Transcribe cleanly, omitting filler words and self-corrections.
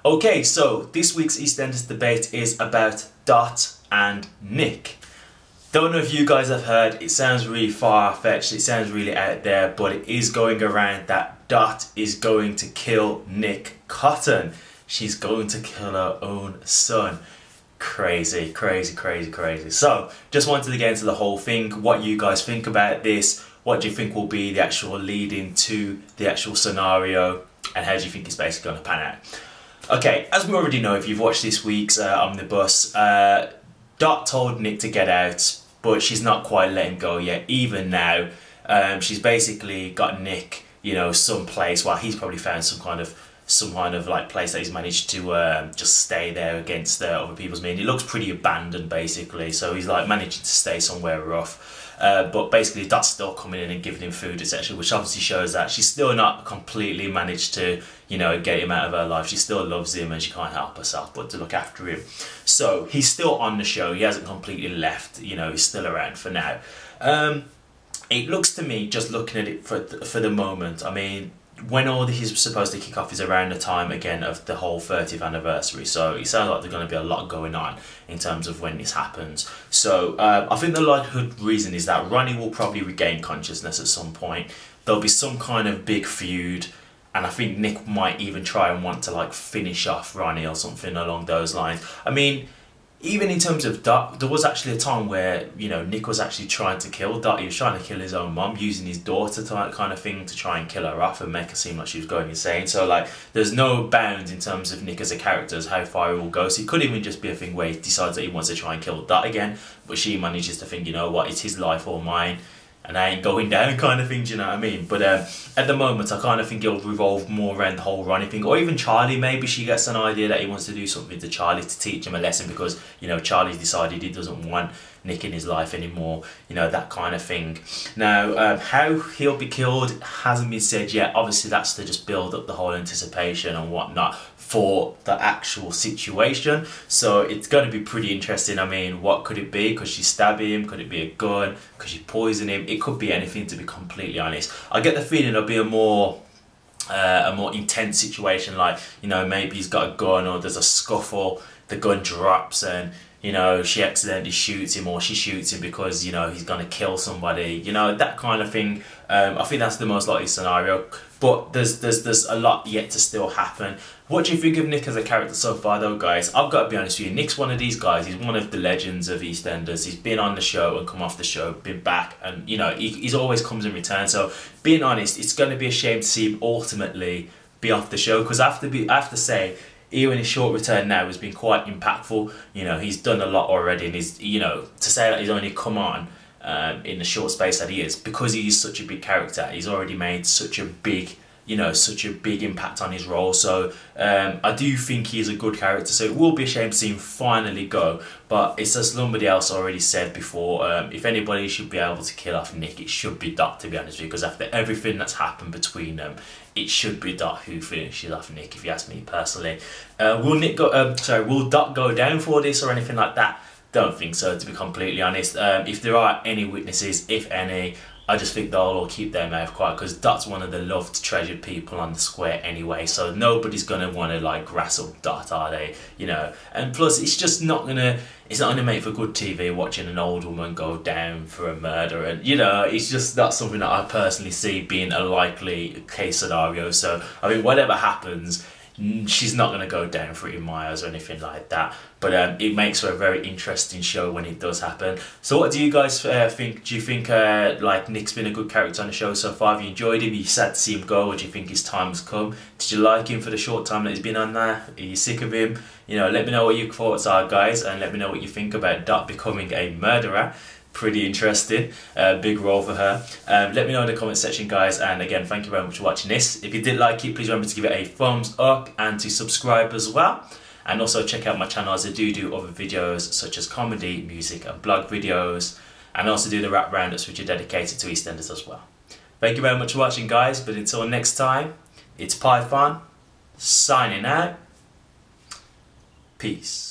Okay, so this week's EastEnders debate is about Dot and Nick. Don't know if you guys have heard, it sounds really far-fetched, it sounds really out there, but it is going around that Dot is going to kill Nick Cotton. She's going to kill her own son. Crazy, crazy, crazy, crazy. So, just wanted to get into the whole thing, what you guys think about this, what do you think will be the actual lead-in to the actual scenario, and how do you think it's basically going to pan out. Okay, as we already know, if you've watched this week's Omnibus, Dot told Nick to get out, but she's not quite let him go yet. Even now, she's basically got Nick, you know, someplace. Well, he's probably found some kind of like place that he's managed to just stay there against other people's men. He looks pretty abandoned, basically. So he's like managing to stay somewhere rough. But basically, Dot's still coming in and giving him food, etc., which obviously shows that she's still not completely managed to, you know, get him out of her life. She still loves him and she can't help herself but to look after him. So he's still on the show. He hasn't completely left. You know, he's still around for now. It looks to me, just looking at it for the moment, I mean, when all this is supposed to kick off is around the time again of the whole 30th anniversary, so it sounds like there's going to be a lot going on in terms of when this happens. So I think the likelihood reason is that Ronnie will probably regain consciousness at some point. There'll be some kind of big feud, and I think Nick might even try and want to like finish off Ronnie or something along those lines. I mean, even in terms of Dot, there was actually a time where, you know, Nick was actually trying to kill Dot. He was trying to kill his own mum, using his daughter to kind of thing to try and kill her off and make her seem like she was going insane. So like, there's no bounds in terms of Nick as a character, as how far he will go. So it could even just be a thing where he decides that he wants to try and kill Dot again, but she manages to think, you know what, it's his life or mine, and I ain't going down kind of thing, do you know what I mean? But at the moment, I kind of think it'll revolve more around the whole Ronnie thing, or even Charlie. Maybe she gets an idea that he wants to do something to Charlie to teach him a lesson because, you know, Charlie's decided he doesn't want Nick in his life anymore, you know, that kind of thing. Now, how he'll be killed hasn't been said yet. Obviously, that's to just build up the whole anticipation and whatnot for the actual situation. So it's going to be pretty interesting. I mean, what could it be? Could she stab him? Could it be a gun? Could she poison him? It could be anything, to be completely honest. I get the feeling it'll be a more intense situation, like, you know, maybe he's got a gun or there's a scuffle, the gun drops and, you know, she accidentally shoots him, or she shoots him because, you know, he's gonna kill somebody, you know, that kind of thing. I think that's the most likely scenario, but there's a lot yet to still happen. What do you think of Nick as a character so far though, guys? I've got to be honest with you, Nick's one of these guys. He's one of the legends of EastEnders. He's been on the show and come off the show, been back, and, you know, he's always comes in return. So being honest, it's going to be a shame to see him ultimately be off the show, because I have to say, even his short return now has been quite impactful. You know, he's done a lot already, and he's, you know, to say that he's only come on in the short space that he is, because he is such a big character, he's already made such a big, you know, such a big impact on his role. So I do think he is a good character, so it will be a shame to see him finally go. But it's as somebody else already said before, if anybody should be able to kill off Nick, it should be Dot, to be honest with you, because after everything that's happened between them, it should be Dot who finishes off Nick, if you ask me personally. Will Dot go down for this or anything like that? Don't think so, to be completely honest. If there are any witnesses, if any, I just think they'll all keep their mouth quiet, because Dot's one of the loved, treasured people on the square anyway, so nobody's gonna want to like wrestle Dot, are they? You know, and plus it's just not gonna make for good TV watching an old woman go down for a murder, and, you know, it's just not something that I personally see being a likely case scenario. So I mean, whatever happens, she's not going to go down for it in my eyes or anything like that, but it makes for a very interesting show when it does happen. So what do you guys think? Do you think like Nick's been a good character on the show so far? Have you enjoyed him? Are you sad to see him go, or do you think his time has come? Did you like him for the short time that he's been on there? Are you sick of him? You know, let me know what your thoughts are, guys, and let me know what you think about Dot becoming a murderer. Pretty interesting, big role for her. Let me know in the comment section, guys, and again, thank you very much for watching this. If you did like it, please remember to give it a thumbs up and to subscribe as well, and also check out my channel, as I do other videos such as comedy, music and blog videos, and also do the rap roundups which are dedicated to EastEnders as well. Thank you very much for watching, guys, but until next time, it's Python signing out. Peace.